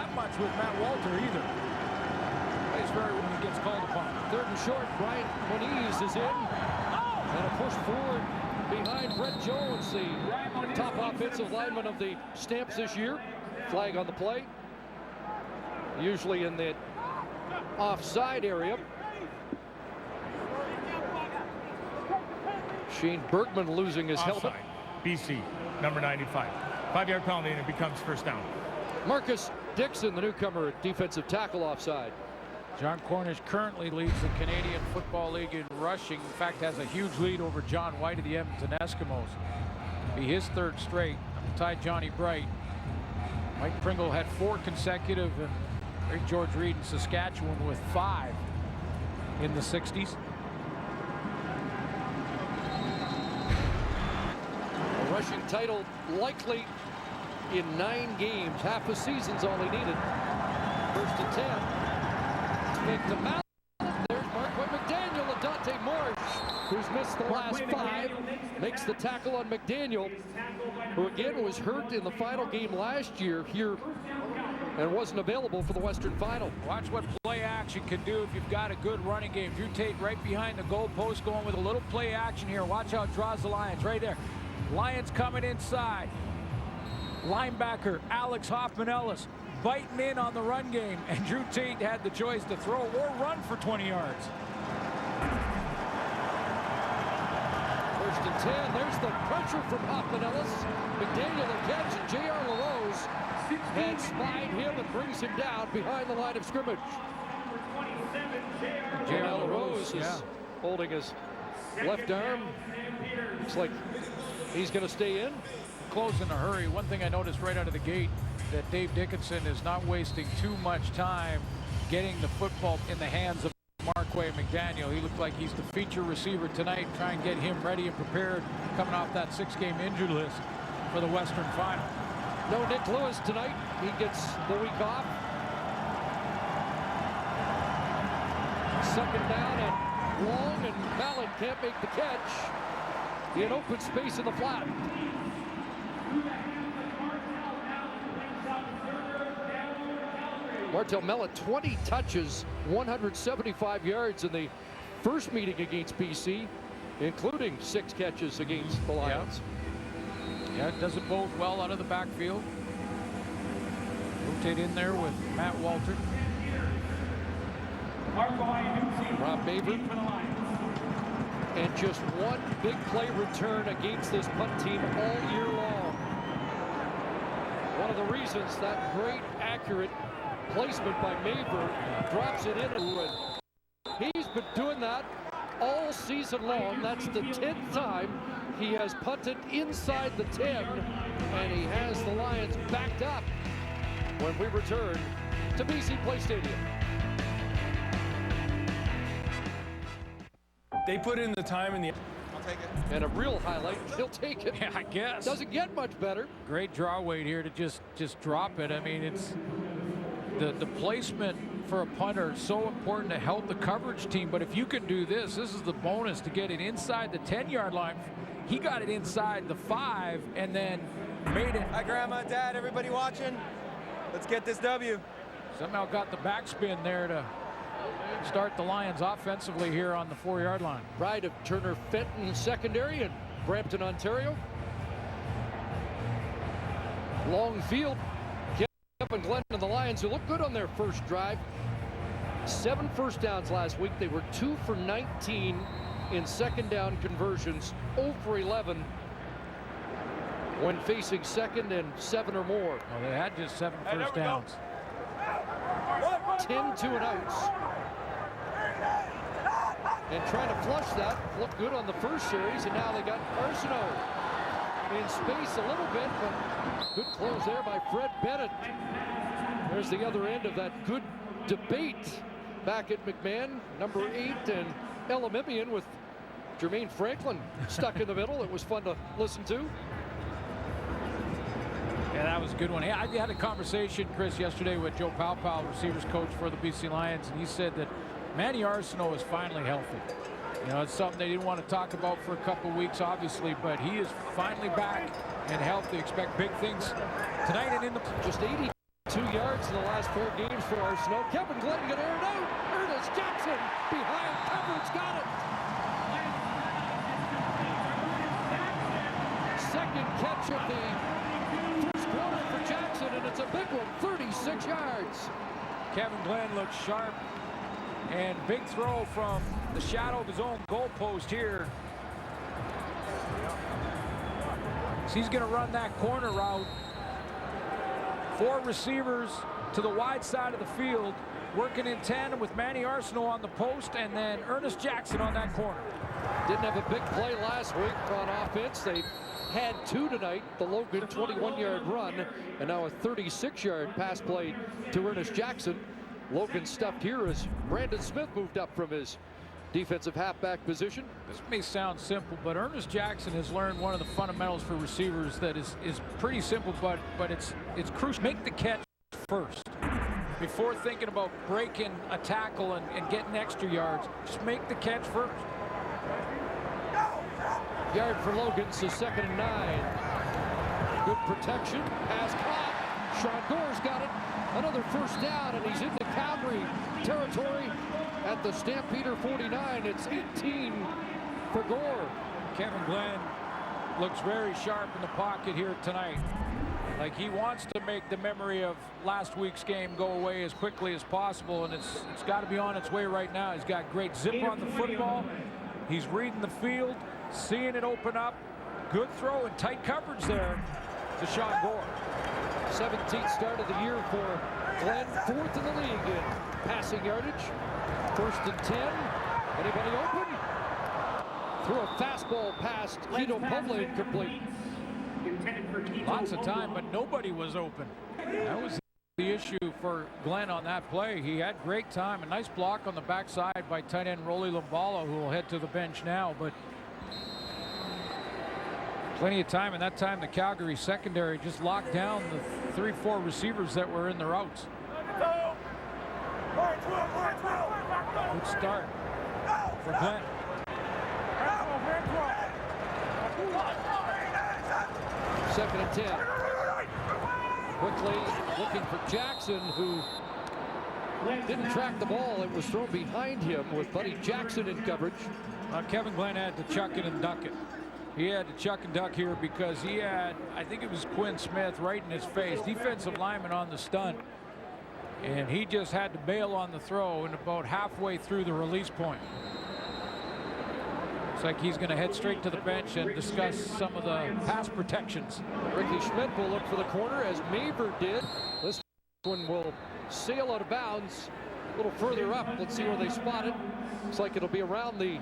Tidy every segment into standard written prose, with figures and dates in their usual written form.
that much with Matt Walter either. Plays very when he gets called upon. Third and short, Brian Moniz is in. And a push forward behind Brett Jones, the top offensive lineman of the Stamps this year. Flag on the play. Usually in the offside area. Shane Bergman losing his Offside. helmet. BC, number 95. 5-yard penalty and it becomes first down. Marcus Dixon, the newcomer at defensive tackle, offside. John Cornish currently leads the Canadian Football League in rushing. In fact, has a huge lead over John White of the Edmonton Eskimos. Be his third straight. Tied Johnny Bright. Mike Pringle had 4 consecutive, and Great George Reed in Saskatchewan with 5 in the 60s. A rushing title likely in 9 games. Half a season's all he needed. First and 10. Make the mouth. There's Marquette McDaniel and Dante Marsh, who's missed the last 5. Makes the tackle on McDaniel, who again was hurt in the final game last year here and wasn't available for the Western Final. Watch what play action can do if you've got a good running game. Drew Tate right behind the goalpost going with a little play action here. Watch how it draws the Lions right there. Lions coming inside. Linebacker Alex Hoffman-Ellis biting in on the run game, and Drew Tate had the choice to throw or run for 20 yards. First and 10. There's the pressure from Hoffman-Ellis. McDaniel the catch, and J.R. LaRose had spied him and brings him down behind the line of scrimmage. J.R. LaRose is holding his left arm. Looks like he's going to stay in. Close in a hurry. One thing I noticed right out of the gate, that Dave Dickinson is not wasting too much time getting the football in the hands of Marquette McDaniel. He looked like he's the feature receiver tonight. Try and get him ready and prepared coming off that 6-game injury list for the Western Final. No Nick Lewis tonight. He gets the week off. Second down and long, and Mallett can't make the catch in open space in the flat. Martel Mellett, 20 touches, 175 yards in the first meeting against BC, including 6 catches against the Lions. Yeah, it doesn't bode well out of the backfield. Rotate in there with Matt Walter. Rob Maver. And just one big play return against this punt team all year long. One of the reasons that great accurate placement by Maver drops it in. He's been doing that all season long. That's the 10th time he has punted inside the 10, and he has the Lions backed up when we return to BC Place Stadium. They put in the time and the... I'll take it. And a real highlight, he'll take it. Yeah, I guess. Doesn't get much better. Great draw weight here to just drop it. I mean, it's the placement for a punter is so important to help the coverage team. But if you can do this is the bonus to get it inside the 10-yard line. He got it inside the 5 and then made it. Hi, Grandma, Dad, everybody watching. Let's get this W. Somehow got the backspin there to start the Lions offensively here on the 4-yard line. Pride of Turner Fenton Secondary in Brampton, Ontario. Long field. Kevin Glenn and the Lions, who looked good on their first drive. 7 first downs last week. They were 2 for 19 in second down conversions, 0 for 11 when facing 2nd and 7 or more. Well, they had just 7 first downs. 10 2-and-outs. And trying to flush that. Looked good on the first series, and now they got Arsenault in space a little bit, but good close there by Fred Bennett. There's the other end of that good debate back at McMahon. Number 8 and Elimimian with Jermaine Franklin stuck in the middle. It was fun to listen to. Yeah, that was a good one. Hey, I had a conversation, Chris, yesterday with Joe Palpal, receivers coach for the BC Lions, and he said that Manny Arsenault is finally healthy. You know, it's something they didn't want to talk about for a couple of weeks, obviously, but he is finally back and healthy. Expect big things tonight and in the... Just 80 2 yards in the last 4 games for our Snow. Kevin Glenn going to air it out. Ernest Jackson behind coverage, got it. Second catch of the first quarter for Jackson, and it's a big one, 36 yards. Kevin Glenn looks sharp, and big throw from the shadow of his own goalpost here. So he's going to run that corner route. 4 receivers to the wide side of the field, working in tandem with Manny Arsenault on the post, and then Ernest Jackson on that corner. Didn't have a big play last week on offense. They had 2 tonight. The Logan 21-yard run, and now a 36-yard pass play to Ernest Jackson. Logan stuffed here as Brandon Smith moved up from his defensive halfback position. This may sound simple, but Ernest Jackson has learned one of the fundamentals for receivers that is pretty simple, but it's crucial. Make the catch first. Before thinking about breaking a tackle and getting extra yards, just make the catch first. Yard for Logan, so 2nd and 9. Good protection, pass caught. Sean Gore's got it. Another first down, and he's into Calgary territory at the Stampeder 49. It's 18 for Gore. Kevin Glenn looks very sharp in the pocket here tonight. Like he wants to make the memory of last week's game go away as quickly as possible, and it's got to be on its way right now. He's got great zip on the football. He's reading the field, seeing it open up. Good throw and tight coverage there to Sean Gore. 17th start of the year for Glenn, 4th in the league in passing yardage. 1st and 10. Anybody open? Threw a fastball past Keto Pumley, incomplete. Lots of time, but nobody was open. That was the issue for Glenn on that play. He had great time. A nice block on the backside by tight end Rolly Lumbala, who will head to the bench now, but plenty of time, and that time the Calgary secondary just locked down the 3-4 receivers that were in the routes. Good start for Glenn. 2nd and 10. Quickly looking for Jackson, who didn't track the ball. It was thrown behind him with Buddy Jackson in coverage. Kevin Glenn had to chuck it and duck it. He had to chuck and duck here because he had, I think it was Quinn Smith right in his face, defensive lineman on the stunt, and he just had to bail on the throw and about halfway through the release point. Looks like he's going to head straight to the bench and discuss some of the pass protections. Ricky Schmidt will look for the corner as Maver did. This one will sail out of bounds a little further up. Let's see where they spot it. Looks like it'll be around the...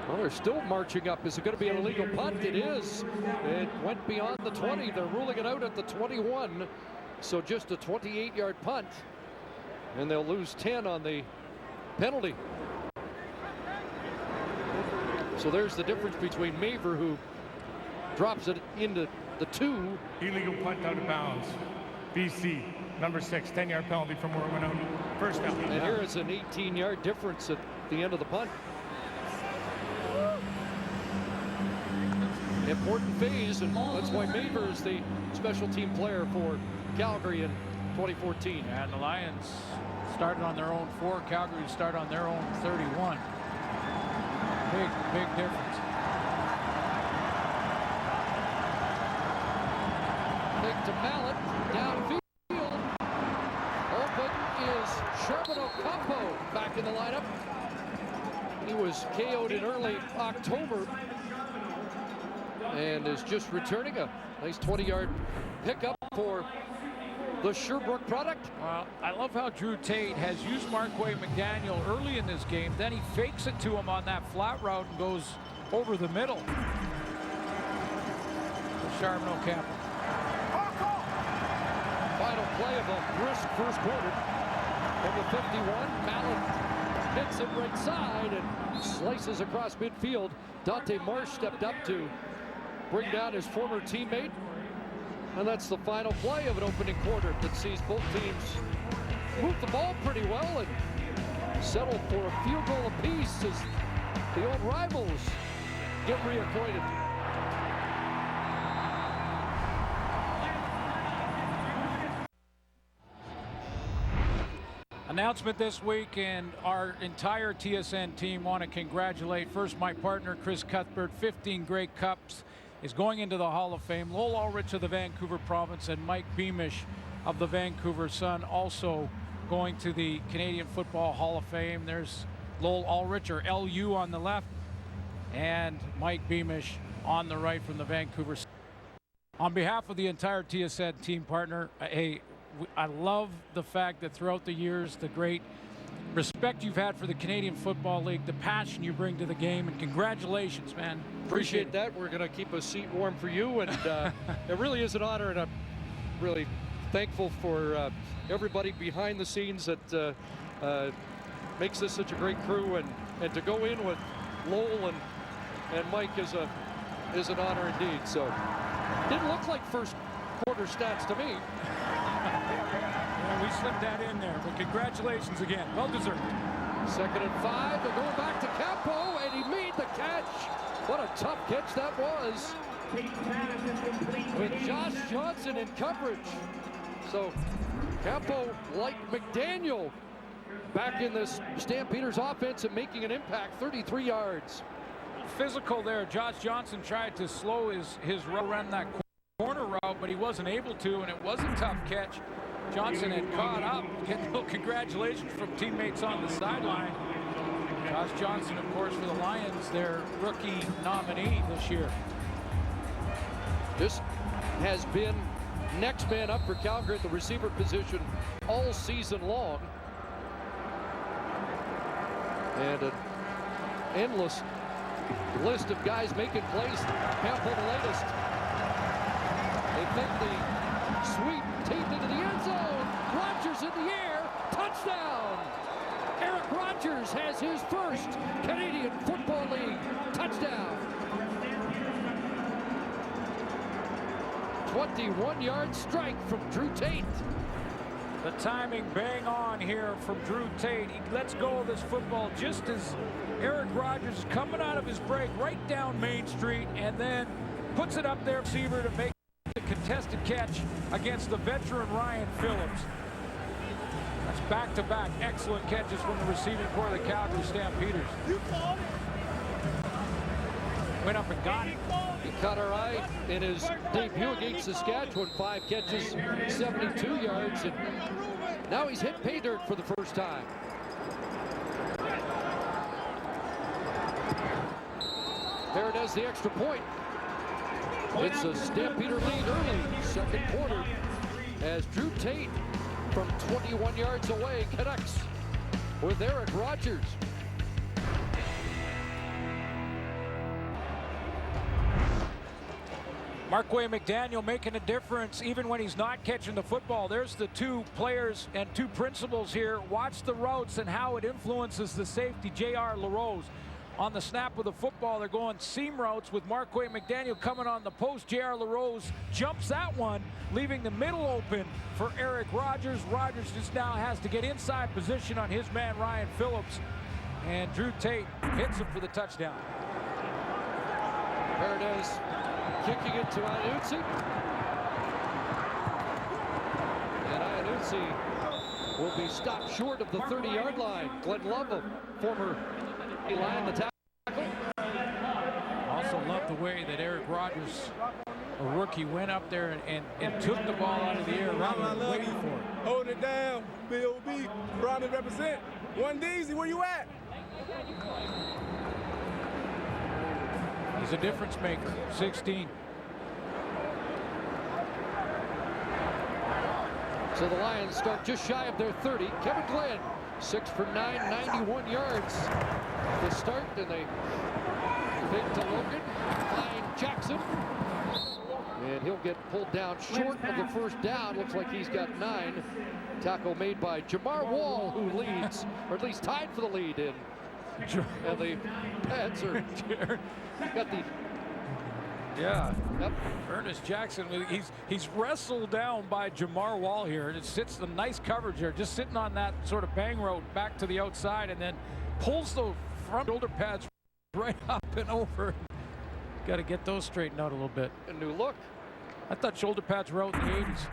Well, they're still marching up. Is it going to be an illegal punt? It is. It went beyond the 20. They're ruling it out at the 21. So just a 28-yard punt. And they'll lose 10 on the penalty. So there's the difference between Maver, who drops it into the 2. Illegal punt out of bounds. BC, number 6, 10-yard penalty from where it went out. First down. And here is an 18-yard difference at the end of the punt. Important phase, and that's why Maver is the special team player for Calgary in 2014. And the Lions started on their own 4. Calgary started on their own 31. Big difference. Big to Mallet, downfield. Open is Sherman Ocampo back in the lineup. He was KO'd in early October and is just returning a nice 20-yard pickup for the Sherbrooke product. Well, I love how Drew Tate has used Marquay McDaniel early in this game. Then he fakes it to him on that flat route and goes over the middle. Sherman Ocampo. Final play of a brisk first quarter. Number 51, Mallet hits it right side and slices across midfield. Dante Marsh stepped up to bring down his former teammate. And that's the final play of an opening quarter that sees both teams move the ball pretty well and settle for a field goal apiece as the old rivals get reacquainted. Announcement this week, and our entire TSN team want to congratulate first my partner Chris Cuthbert, 15 Grey Cups, is going into the Hall of Fame. Lowell Ulrich of the Vancouver Province and Mike Beamish of the Vancouver Sun also going to the Canadian Football Hall of Fame. There's Lowell Ulrich, or LU, on the left, and Mike Beamish on the right from the Vancouver Sun. On behalf of the entire TSN team partner, hey, I love the fact that throughout the years, the great respect you've had for the Canadian Football League, the passion you bring to the game, and congratulations, man. Appreciate that. We're going to keep a seat warm for you, and it really is an honor, and I'm really thankful for everybody behind the scenes that makes this such a great crew, and to go in with Lowell and Mike is an honor indeed. So didn't look like first quarter stats to me. Yeah, we slipped that in there, but congratulations again. Well deserved. 2nd and 5. They're going back to Campo, and he made the catch. What a tough catch that was. With Josh Johnson in coverage. So Campo, like McDaniel, back in this Stampeders offense and making an impact. 33 yards. Physical there. Josh Johnson tried to slow his route around that corner route, but he wasn't able to, and it was a tough catch. Johnson had caught up. Get a little congratulations from teammates on the sideline. Josh Johnson, of course, for the Lions, their rookie nominee this year. This has been next man up for Calgary at the receiver position all season long. And an endless list of guys making plays. Campo the latest. They think the sweep taped into the end zone. Rodgers in the air. Touchdown. Eric Rodgers has his first Canadian Football League touchdown. 21-yard strike from Drew Tate. The timing bang on here from Drew Tate. He lets go of this football just as Eric Rodgers is coming out of his break right down Main Street, and then puts it up there, receiver, to make the contested catch against the veteran Ryan Phillips. That's back-to-back excellent catches from the receiving core of the Calgary Stampeders. Went up and got it. He caught our eye in his debut against Saskatchewan. 5 catches, 72 yards, and now he's hit pay dirt for the first time. There it is, the extra point. It's a Stampeder lead early, 2nd quarter, as Drew Tate from 21 yards away connects with Eric Rodgers. Marquay McDaniel making a difference even when he's not catching the football. There's the two players and two principals here. Watch the routes and how it influences the safety, J.R. LaRose. On the snap of the football, they're going seam routes with Marquay McDaniel coming on the post. J.R. LaRose jumps that one, leaving the middle open for Eric Rodgers. Rodgers just now has to get inside position on his man Ryan Phillips, and Drew Tate hits him for the touchdown. There it is, kicking it to Iannuzzi. And Iannuzzi will be stopped short of the 30-yard line. Glenn Love, a former line the tackle. Also love the way that Eric Rodgers, a rookie, went up there and took the ball out of the air rather than waiting for it. Hold it down, B.O.B. Brahmin represent. 1Deezy, where you at? He's a difference maker, 16. So the Lions start just shy of their 30. Kevin Glenn, 6 for 9, 91 yards to start, and they fake to Logan, find Jackson, and he'll get pulled down short of the first down. Looks like he's got 9. Tackle made by Jamar Wall, who leads, or at least tied for the lead in. And the Pats are got the Ernest Jackson, he's wrestled down by Jamar Wall here, and it sits the nice coverage there, just sitting on that sort of bang road back to the outside, and then pulls the front shoulder pads right up and over. Got to get those straightened out a little bit. A new look. I thought shoulder pads were out in the 80s.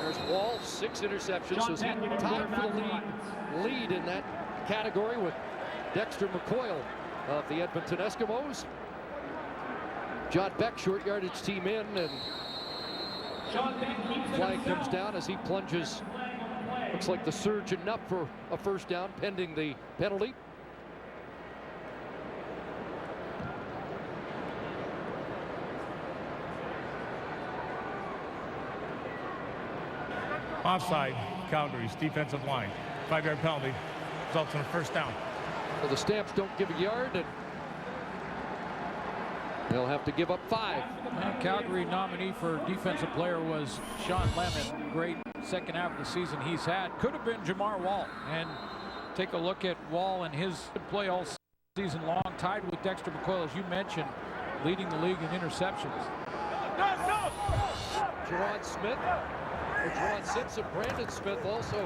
There's Wall, 6 interceptions, so he's tied for the lead in that category with Dexter McCoyle of the Edmonton Eskimos. John Beck, short yardage team in, and flag comes down as he plunges. Looks like the surge enough for a first down pending the penalty. Offside, Calgary's defensive line. 5-yard penalty results in a first down. So the Stamps don't give a yard, and they'll have to give up 5. Calgary nominee for defensive player was Sean Lemon. Great second half of the season he's had. Could have been Jamar Wall. And take a look at Wall and his good play all season long, tied with Dexter McCoyle, as you mentioned, leading the league in interceptions. Juwan Smith, or Juwan Simpson, Brandon Smith also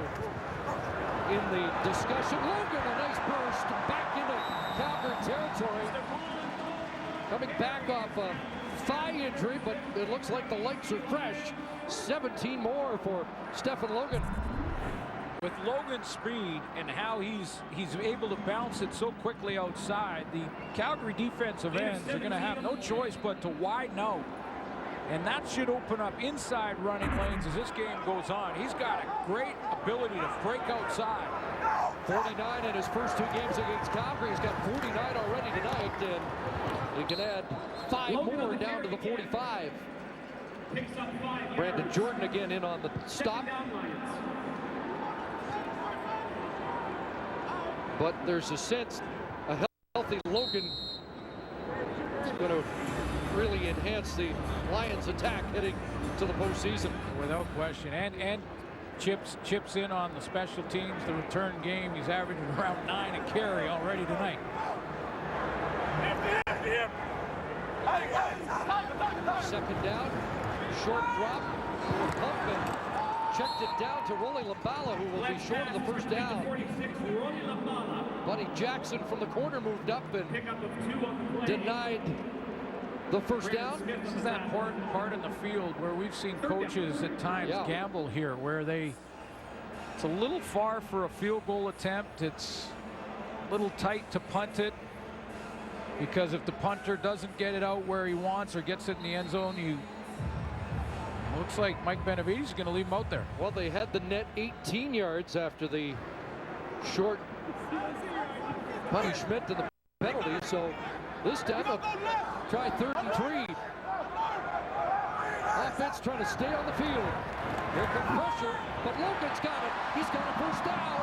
in the discussion. Logan, a nice burst back into Calgary territory. Coming back off a thigh injury, but it looks like the legs are fresh. 17 more for Stephen Logan. With Logan's speed and how he's able to bounce it so quickly outside, the Calgary defensive ends are going to have no choice but to widen out. And that should open up inside running lanes as this game goes on. He's got a great ability to break outside. 49 in his first 2 games against Calgary. He's got 49 already tonight, and he can add 5 more down to the 45. Brandon Jordan again in on the stop. But there's a sense a healthy Logan is going to really enhance the Lions' attack heading to the postseason. Without question. And chips in on the special teams, the return game. He's averaging around 9 a carry already tonight. Second down, short drop, pump, and checked it down to Rolly Labala, who will be short of the first down. Buddy Jackson from the corner moved up and denied the first down. This is that important part in the field where we've seen coaches at times gamble here, where it's a little far for a field goal attempt. It's a little tight to punt it, because if the punter doesn't get it out where he wants or gets it in the end zone, looks like Mike Benavides is going to leave him out there. Well, they had the net 18 yards after the short punishment to the penalty, so this time they'll try 3rd and 3. Offense trying to stay on the field. Here comes pressure, but Logan's got it. He's got a first down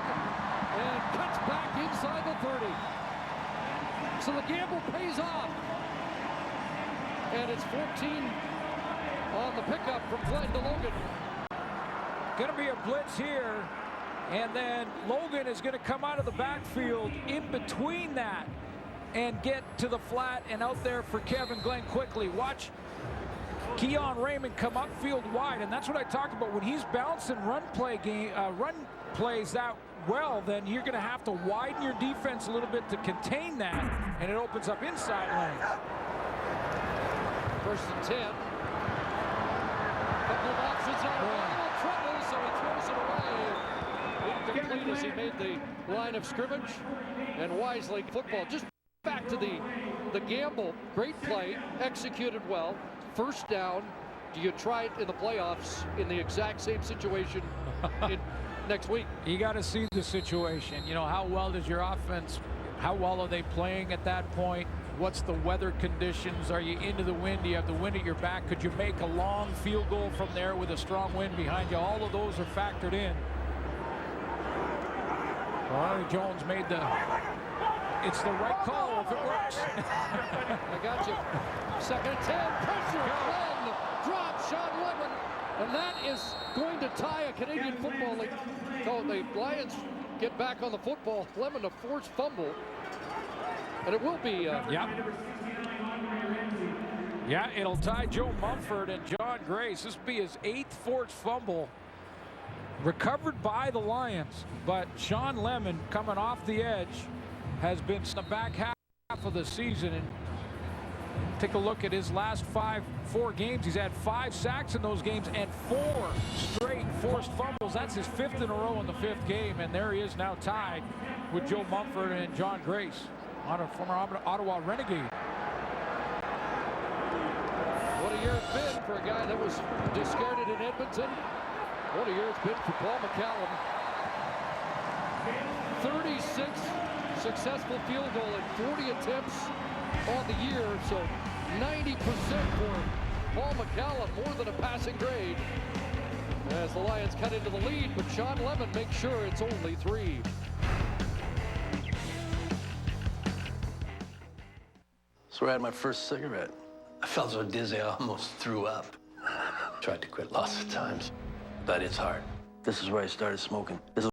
and cuts back inside the 30. So the gamble pays off. And it's 14 on the pickup from Glenn to Logan. Going to be a blitz here, and then Logan is going to come out of the backfield in between that and get to the flat and out there for Kevin Glenn quickly. Watch Keon Raymond come upfield wide, and that's what I talked about. When he's bouncing run plays that well, then you're going to have to widen your defense a little bit to contain that, and it opens up inside lanes. 1st and 10. Couple of options out of little trouble, so he throws it away. Incomplete as he made the line of scrimmage, and wisely football. Just back to the gamble. Great play, executed well. First down. Do you try it in the playoffs in the exact same situation next week? You got to see the situation. You know, how well does your offense, how well are they playing at that point? What's the weather conditions? Are you into the wind? Do you have the wind at your back? Could you make a long field goal from there with a strong wind behind you? All of those are factored in. Well, Jones made it's the right call if it works. I got you. 2nd and 10, pressure, Glenn, drop, Sean Lemon, and that is going to tie a Canadian Football League. So the Lions get back on the football. Lemon, a forced fumble, and it will be. Yeah, it'll tie Joe Mumford and John Grace. This will be his 8th forced fumble recovered by the Lions, but Sean Lemon, coming off the edge, has been the back half of the season, and Take a look at his last four games. He's had 5 sacks in those games and 4 straight forced fumbles. That's his 5th in a row in the 5th game, and there he is now tied with Joe Mumford and John Grace on a former Ottawa Renegade. What a year it's been for a guy that was discarded in Edmonton. What a year it's been for Paul McCallum. 36 successful field goal and 40 attempts on the year, so 90% for Paul McCallum, more than a passing grade. As the Lions cut into the lead, but Sean Lemon makes sure it's only 3. That's where I had my first cigarette. I felt so dizzy I almost threw up. Tried to quit lots of times, but it's hard. This is where I started smoking. This is